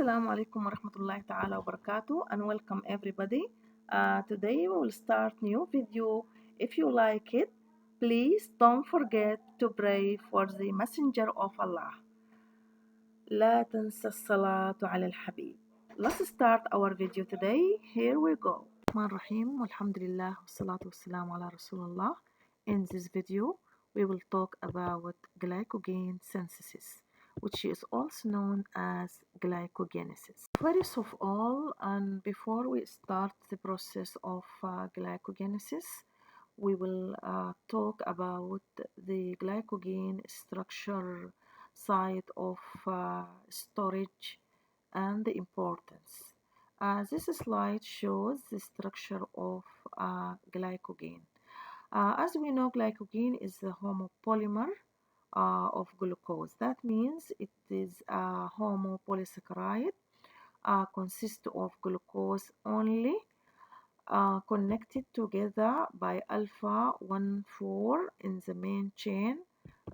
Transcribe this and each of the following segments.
Assalamu alaikum wa rahmatullahi ta'ala wa barakatuh and welcome everybody. Today we will start new video. If you like it, please don't forget to pray for the messenger of Allah. لا تنسى الصلاة على الحبيب. Let's start our video today. Here we go. الرحمن الرحيم والحمد لله والصلاة والسلام على رسول الله. In this video, we will talk about glycogen synthesis, which is also known as glycogenesis. First of all, and before we start the process of glycogenesis, we will talk about the glycogen structure side of storage and the importance. This slide shows the structure of glycogen. As we know, glycogen is the homopolymer of glucose. That means it is a homopolysaccharide consists of glucose only connected together by alpha 1,4 in the main chain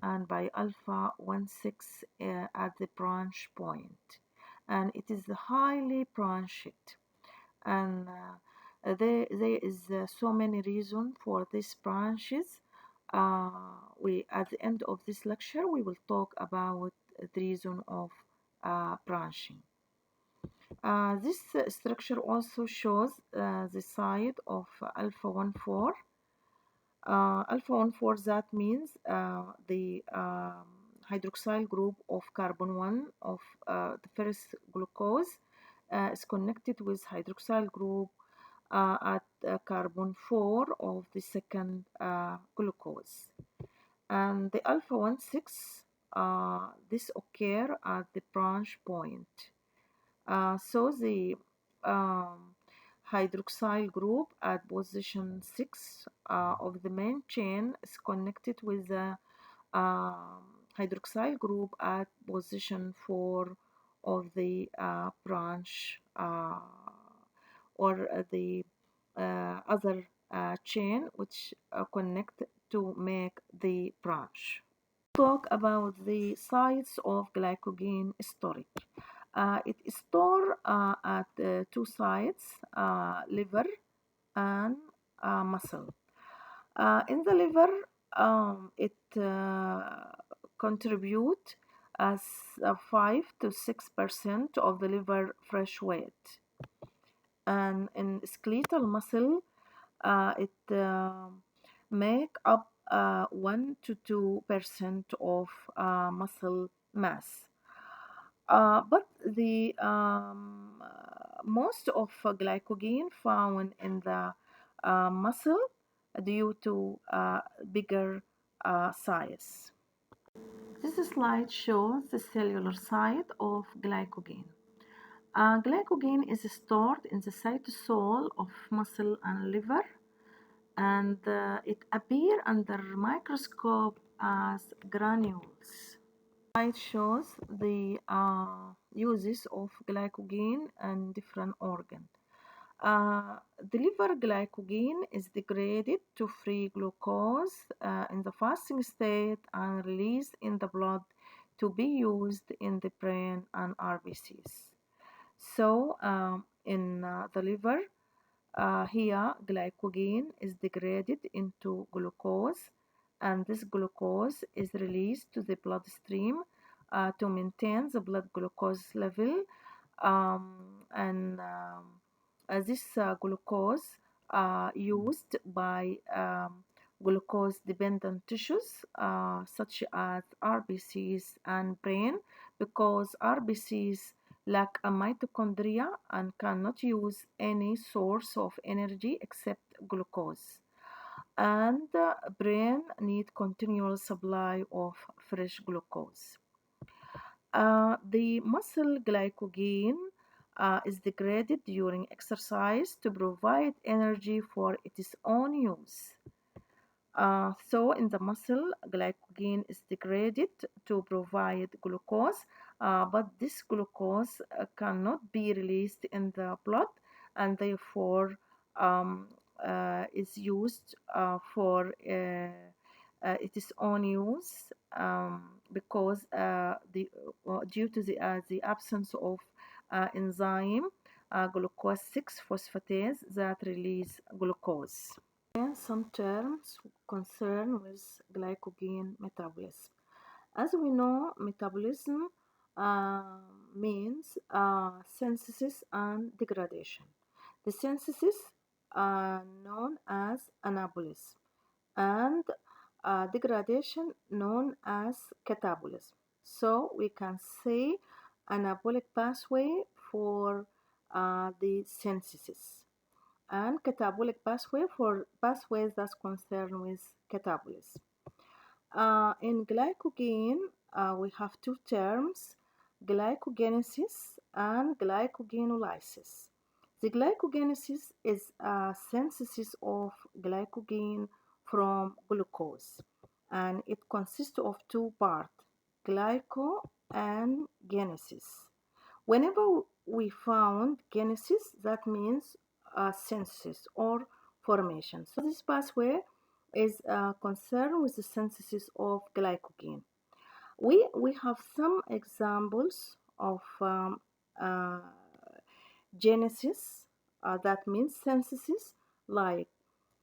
and by alpha 1,6 at the branch point, and it is highly branched, and there is so many reasons for these branches. We at the end of this lecture we will talk about the reason of branching. This structure also shows the side of alpha 1,4. Alpha 1,4, that means the hydroxyl group of carbon 1 of the first glucose is connected with hydroxyl group at carbon 4 of the second glucose. And the alpha 1,6, this occur at the branch point. So the hydroxyl group at position 6 of the main chain is connected with the hydroxyl group at position 4 of the branch or the other chain which connect to make the branch. Talk about the sites of glycogen storage. It is stored at two sites, liver and muscle. In the liver, it contribute as 5 to 6% of the liver fresh weight, and in skeletal muscle, it make up 1 to 2% of muscle mass. But the most of glycogen found in the muscle due to bigger size. This slide shows the cellular side of glycogen. Glycogen is stored in the cytosol of muscle and liver, and it appears under microscope as granules. Slide shows the uses of glycogen and different organs. The liver glycogen is degraded to free glucose in the fasting state and released in the blood to be used in the brain and RBCs. So in the liver, here glycogen is degraded into glucose, and this glucose is released to the bloodstream to maintain the blood glucose level, and this glucose used by glucose dependent tissues such as RBCs and brain, because RBCs lack a mitochondria and cannot use any source of energy except glucose, and brain need continual supply of fresh glucose. The muscle glycogen is degraded during exercise to provide energy for its own use. So in the muscle, glycogen is degraded to provide glucose, but this glucose cannot be released in the blood, and therefore is used for its own use, because due to the absence of enzyme glucose 6 phosphatase that release glucose. And some terms concerned with glycogen metabolism. As we know, metabolism means synthesis and degradation. The synthesis known as anabolism and degradation known as catabolism. So we can say anabolic pathway for the synthesis and catabolic pathway for pathways that's concerned with catabolism. In glycogen, we have two terms, glycogenesis and glycogenolysis. The glycogenesis is a synthesis of glycogen from glucose, and it consists of two parts, glyco and genesis. Whenever we found genesis, that means synthesis or formation. So this pathway is concerned with the synthesis of glycogen. We have some examples of uh, genesis, that means synthesis, like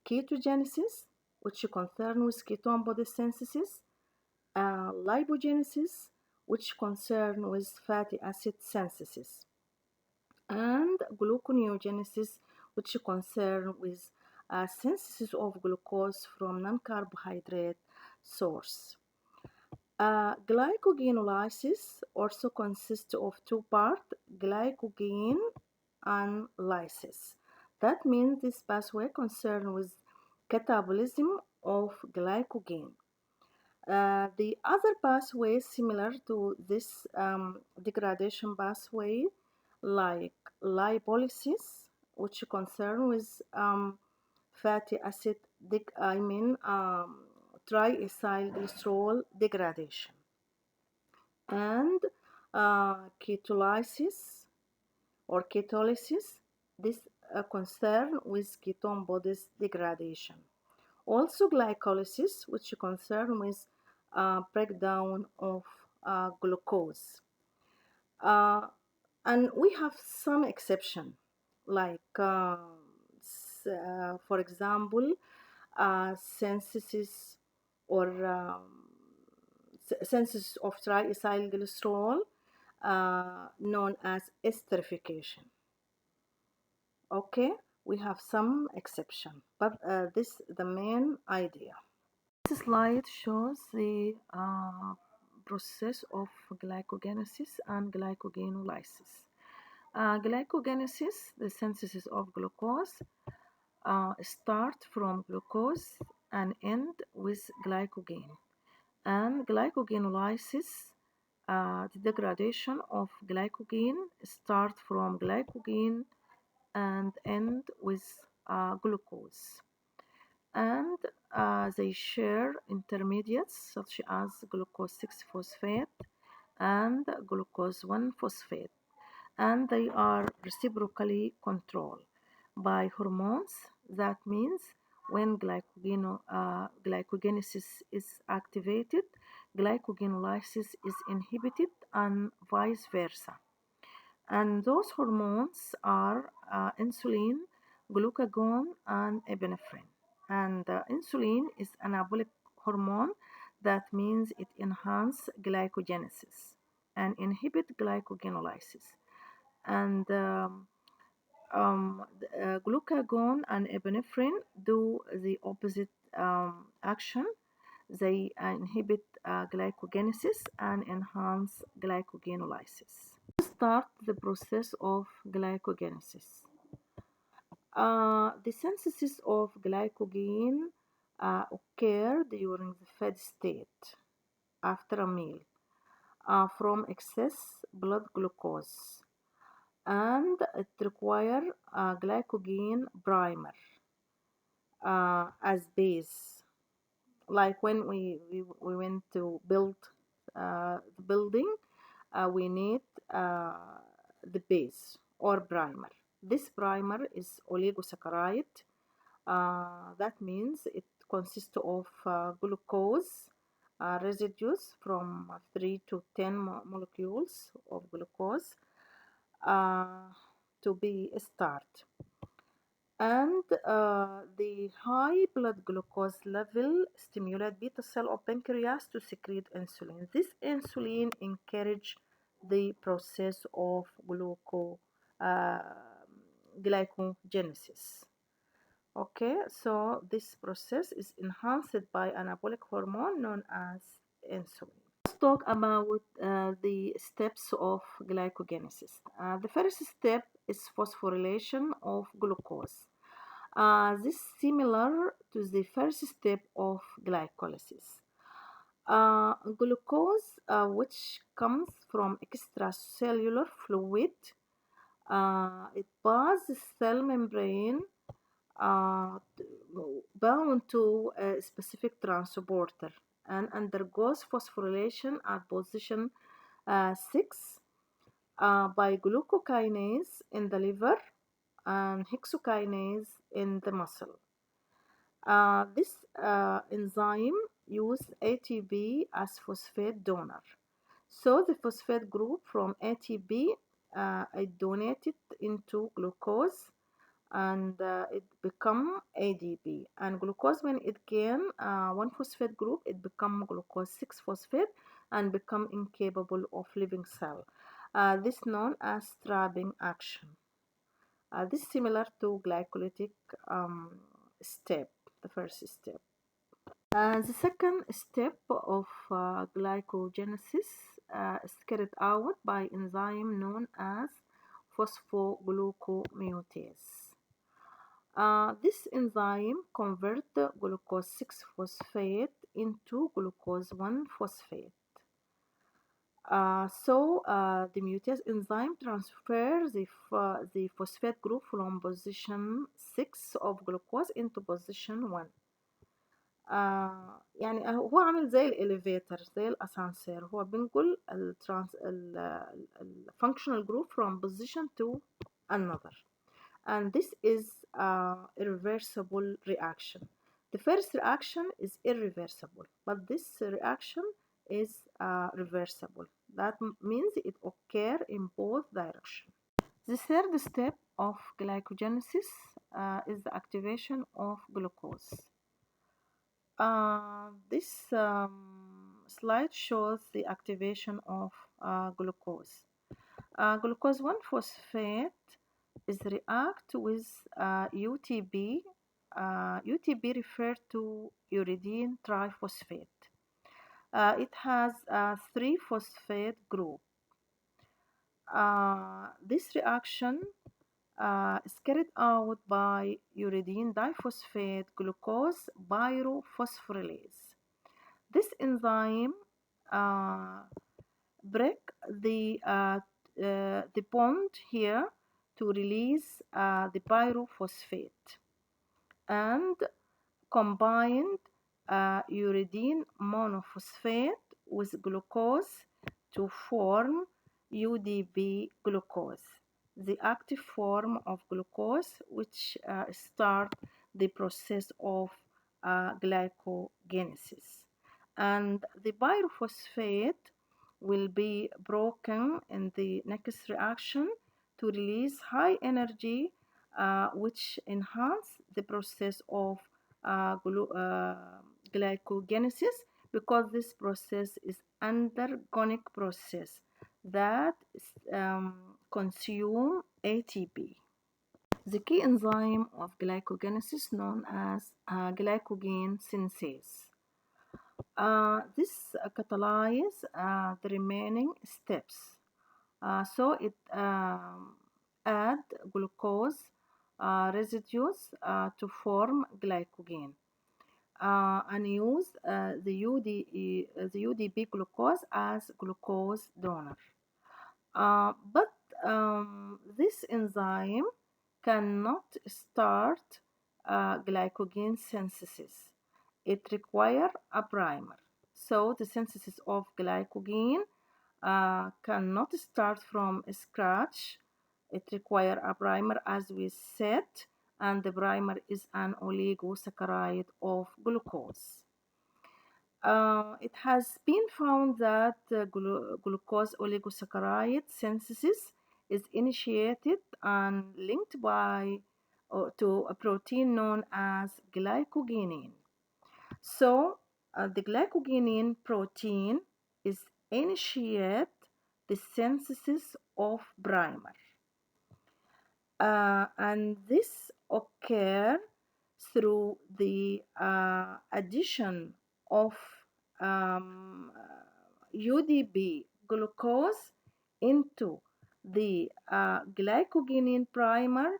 ketogenesis, which concern with ketone body synthesis, lipogenesis, which concern with fatty acid synthesis, and gluconeogenesis, which concern with synthesis of glucose from non-carbohydrate source. Glycogenolysis also consists of two parts, glycogen and lysis. That means this pathway concerned with catabolism of glycogen. The other pathway similar to this degradation pathway, like lipolysis, which concern with fatty acid, triacylglycerol degradation, and ketolysis or ketolysis. This concern with ketone bodies degradation. Also glycolysis, which concern with breakdown of glucose. And we have some exception, like for example, synthesis or synthesis of triacylglycerol, known as esterification. Okay, we have some exception, but this is the main idea. This slide shows the process of glycogenesis and glycogenolysis. Glycogenesis, the synthesis of glucose, start from glucose and end with glycogen. And glycogenolysis, the degradation of glycogen, start from glycogen and end with glucose. And they share intermediates such as glucose 6 phosphate and glucose 1 phosphate, and they are reciprocally controlled by hormones. That means when glycogenesis is activated, glycogenolysis is inhibited, and vice versa. And those hormones are insulin, glucagon, and epinephrine. And insulin is anabolic hormone. That means it enhances glycogenesis and inhibit glycogenolysis. And glucagon and epinephrine do the opposite action. They inhibit glycogenesis and enhance glycogenolysis. Start the process of glycogenesis. The synthesis of glycogen occur during the fed state after a meal from excess blood glucose, and it requires a glycogen primer as base. Like when we went to build the building, we need the base or primer. This primer is oligosaccharide. That means it consists of glucose residues from 3 to 10 molecules of glucose, uh, to be start. And the high blood glucose level stimulate beta cell of pancreas to secrete insulin. This insulin encourage the process of uh, glycogenesis. Okay, so this process is enhanced by anabolic hormone known as insulin. Let's talk about the steps of glycogenesis. The first step is phosphorylation of glucose. This is similar to the first step of glycolysis. Glucose, which comes from extracellular fluid, it passes the cell membrane uh, bound to a specific transporter and undergoes phosphorylation at position 6 by glucokinase in the liver and hexokinase in the muscle. This enzyme uses ATP as phosphate donor. So the phosphate group from ATP is donated into glucose and it become ADP. And glucose, when it gain one phosphate group, it become glucose 6 phosphate and become incapable of living cell. This known as trapping action. This is similar to glycolytic step, the first step. The second step of glycogenesis is carried out by enzyme known as phosphoglucoamylase. This enzyme converts the glucose 6 phosphate into glucose 1 phosphate. The mutase enzyme transfers the phosphate group from position 6 of glucose into position 1. يعني هو عامل زي الإليفيتر زي الأسانسير، هو بنقل functional group from position to another. And this is a irreversible reaction. The first reaction is irreversible, but this reaction is reversible. That means it occurs in both directions. The third step of glycogenesis is the activation of glucose. This slide shows the activation of glucose. Glucose 1 phosphate is react with UTP. UTP referred to uridine triphosphate. It has a 3 phosphate group. This reaction is carried out by uridine diphosphate glucose pyrophosphorylase. This enzyme break the bond here to release the pyrophosphate and combined uridine monophosphate with glucose to form UDP glucose, the active form of glucose which start the process of glycogenesis. And the pyrophosphate will be broken in the next reaction to release high energy which enhance the process of glycogenesis, because this process is endergonic process that consume ATP. The key enzyme of glycogenesis known as glycogen synthase. This catalyzes the remaining steps. So it add glucose residues to form glycogen and use the UDP glucose as glucose donor. But this enzyme cannot start glycogen synthesis. It requires a primer. So the synthesis of glycogen cannot start from scratch. It requires a primer, as we said, and the primer is an oligosaccharide of glucose. It has been found that glucose oligosaccharide synthesis is initiated and linked to a protein known as glycogenin. So the glycogenin protein is initiate the synthesis of primer. And this occurs through the addition of um, UDP glucose into the glycogenin primer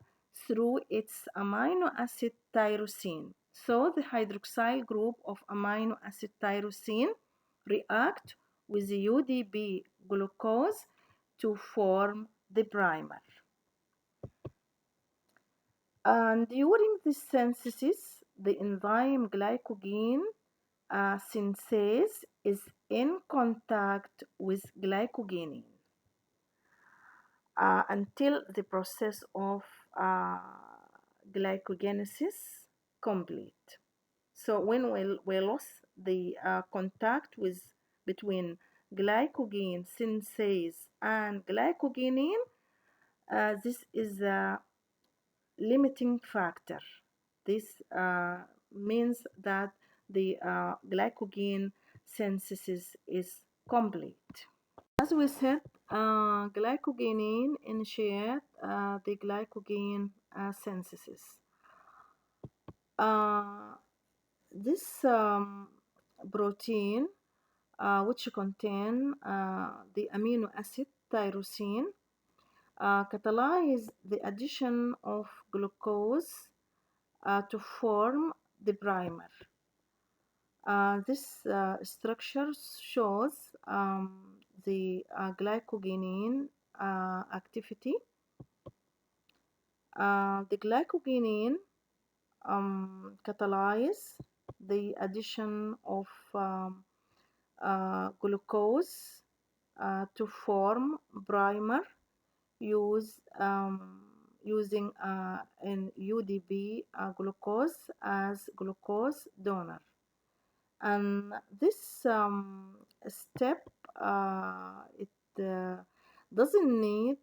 through its amino acid tyrosine. So the hydroxyl group of amino acid tyrosine react with the UDP glucose to form the primer. And during this synthesis, the enzyme glycogen synthase is in contact with glycogenin until the process of uh, glycogenesis complete. So when we lost the contact between glycogen synthase and glycogenin, this is a limiting factor. This means that the glycogen synthesis is complete. As we said, glycogenin initiate the glycogen synthesis. This protein, which contain the amino acid tyrosine, catalyze the addition of glucose to form the primer. This structure shows the glycogenin activity. The glycogenin catalyze the addition of glucose to form primer using an UDP glucose as glucose donor. And this step it doesn't need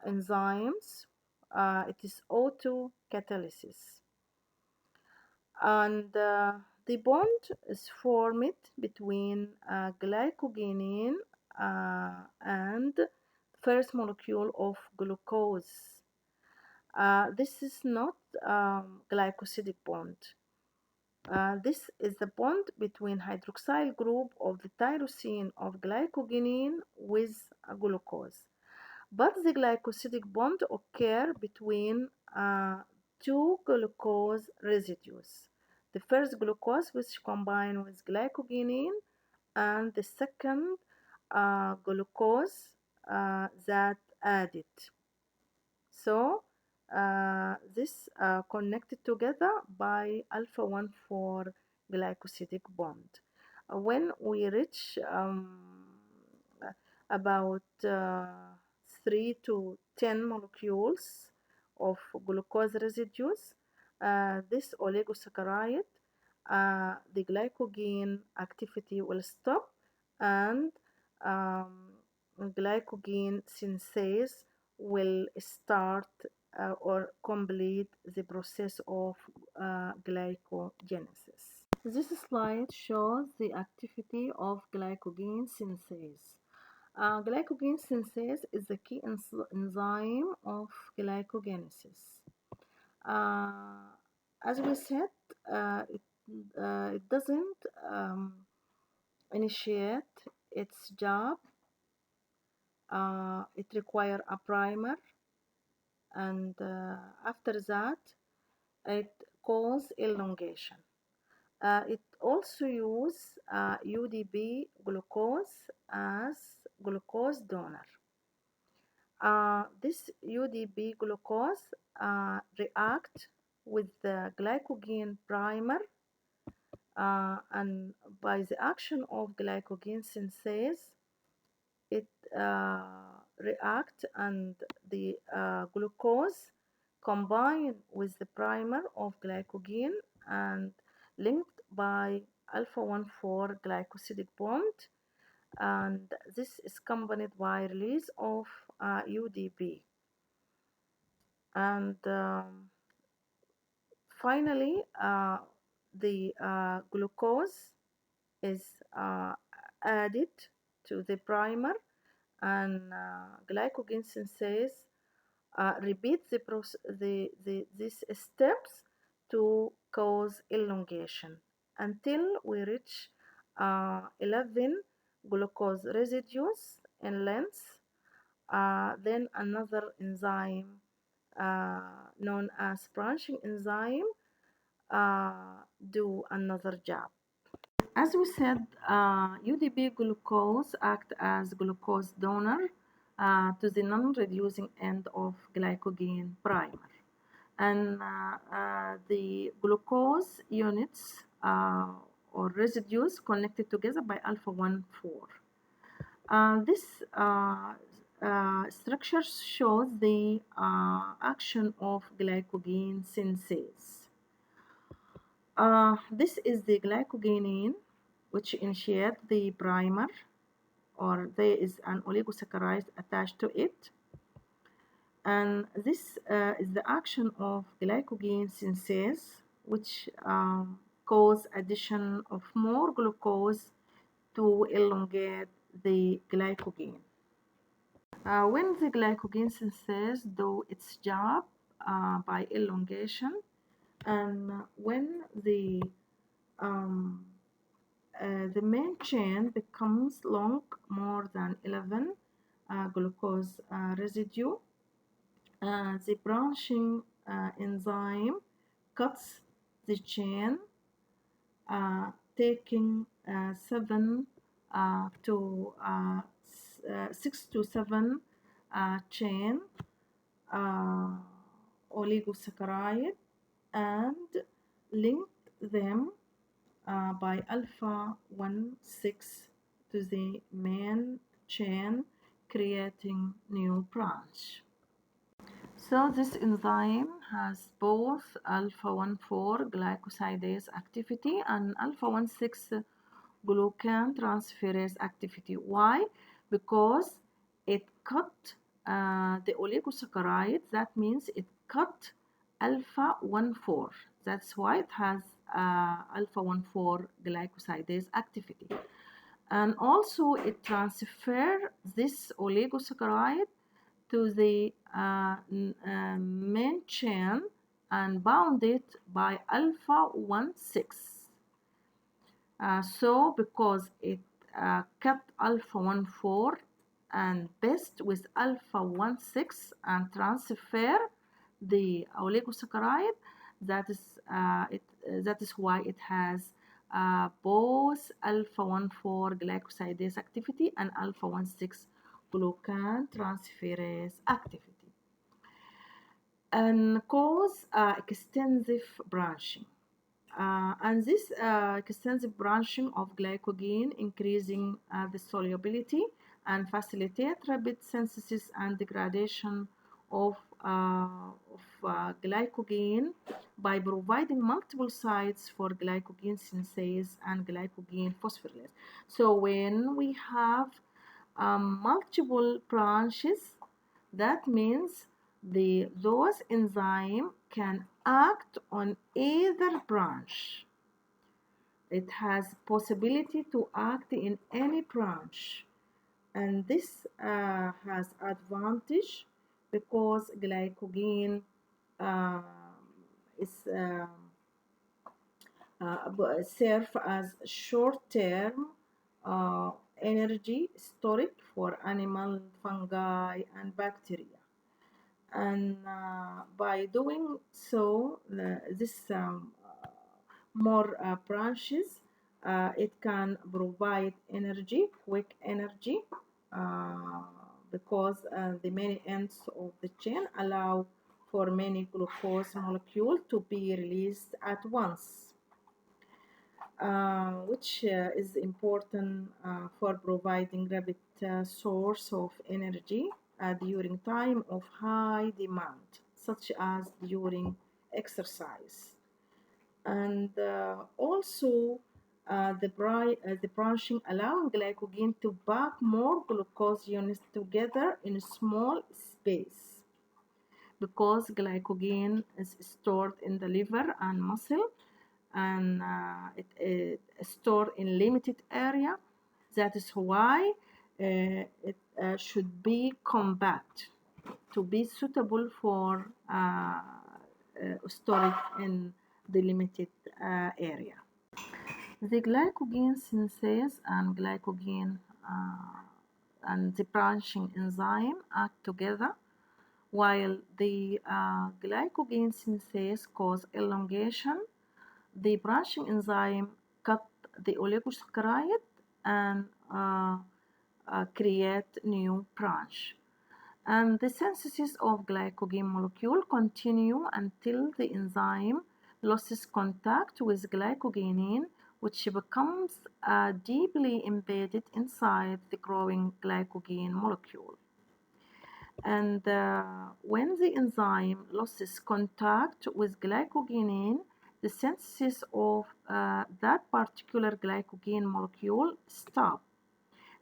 enzymes. It is autocatalysis, and the bond is formed between glycogenin and first molecule of glucose. This is not glycosidic bond. This is the bond between hydroxyl group of the tyrosine of glycogenin with glucose. But the glycosidic bond occurs between two glucose residues. The first glucose which combine with glycogenin, and the second glucose that added. So this connected together by alpha 1,4 glycosidic bond. When we reach about 3 to 10 molecules of glucose residues, this oligosaccharide, the glycogen activity will stop, and glycogen synthase will start or complete the process of glycogenesis. This slide shows the activity of glycogen synthase. Glycogen synthase is the key enzyme of glycogenesis. As we said, it doesn't initiate its job. It requires a primer, and after that it causes elongation. It also uses UDP glucose as glucose donor. This UDP glucose react with the glycogen primer, and by the action of glycogen synthase, it react, and the glucose combine with the primer of glycogen and linked by alpha 1,4 glycosidic bond, and this is accompanied by release of UDP. And finally, the glucose is added to the primer, and glycogen synthase repeats these steps to cause elongation until we reach 11 glucose residues in length. Then another enzyme known as branching enzyme do another job. As we said, UDP glucose act as glucose donor to the non-reducing end of glycogen primer. And the glucose units or residues connected together by alpha 1 4. This structure shows the action of glycogen synthase. This is the glycogenin which initiate the primer, or there is an oligosaccharide attached to it, and this is the action of glycogen synthase, which cause addition of more glucose to elongate the glycogen. When the glycogen synthase do its job by elongation, and when the main chain becomes long more than 11 glucose residue, the branching enzyme cuts the chain, taking 6 to 7 chain uh, oligosaccharide and link them by alpha 1 6 to the main chain, creating new branch. So this enzyme has both alpha 1 4 glycosidase activity and alpha 1 6 glucan transferase activity. Why? Because it cut the oligosaccharide. That means it cut alpha 1 4. That's why it has alpha 1 4 glycosidase activity. And also it transfer this oligosaccharide to the main chain and bound it by alpha 1 6. So because it cut alpha 1 4 and best with alpha 1 6 and transfer the oligosaccharide, that is why it has both alpha 1 4 glycosidase activity and alpha 1 6 glucan transferase activity, and cause extensive branching. And this extensive branching of glycogen increasing the solubility and facilitate rapid synthesis and degradation of glycogen by providing multiple sites for glycogen synthase and glycogen phosphorylase. So when we have multiple branches, that means those enzymes can act on either branch. It has possibility to act in any branch, and this has advantage because glycogen uh, is serve as short-term uh, energy storage for animal, fungi, and bacteria. And by doing so, this more branches, it can provide energy, quick energy, uh, because the many ends of the chain allow for many glucose molecules to be released at once, which is important for providing rapid source of energy during time of high demand, such as during exercise. And also the branching allowing glycogen to pack more glucose units together in a small space, because glycogen is stored in the liver and muscle, and it is stored in limited area. That is why it should be compact to be suitable for storage in the limited area. The glycogen synthase and glycogen and the branching enzyme act together, while the glycogen synthase cause elongation. The branching enzyme cut the oligosaccharide and create new branch. And the synthesis of glycogen molecule continue until the enzyme loses contact with glycogenin, which becomes deeply embedded inside the growing glycogen molecule. And when the enzyme loses contact with glycogenin, the synthesis of that particular glycogen molecule stops.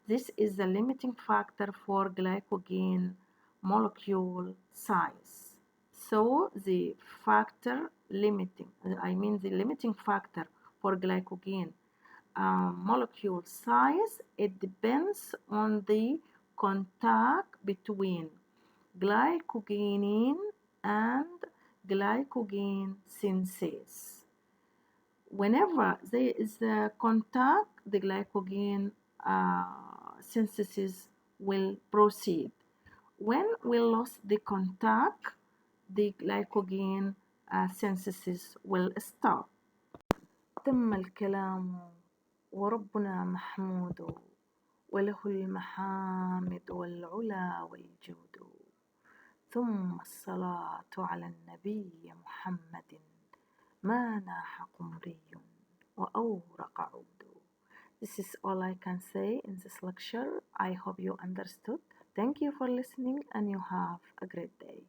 This is the limiting factor for glycogen molecule size. So the limiting factor for glycogen molecule size, it depends on the contact between glycogenin and glycogen synthase. Whenever there is a contact, the glycogen synthesis will proceed. When we lose the contact, the glycogen synthesis will stop. تم الكلام وربنا محمود وله المحامد والعلا والجود ثم الصلاة على النبي محمد ما ناح قمري وأورق عود. This is all I can say in this lecture. I hope you understood. Thank you for listening and you have a great day.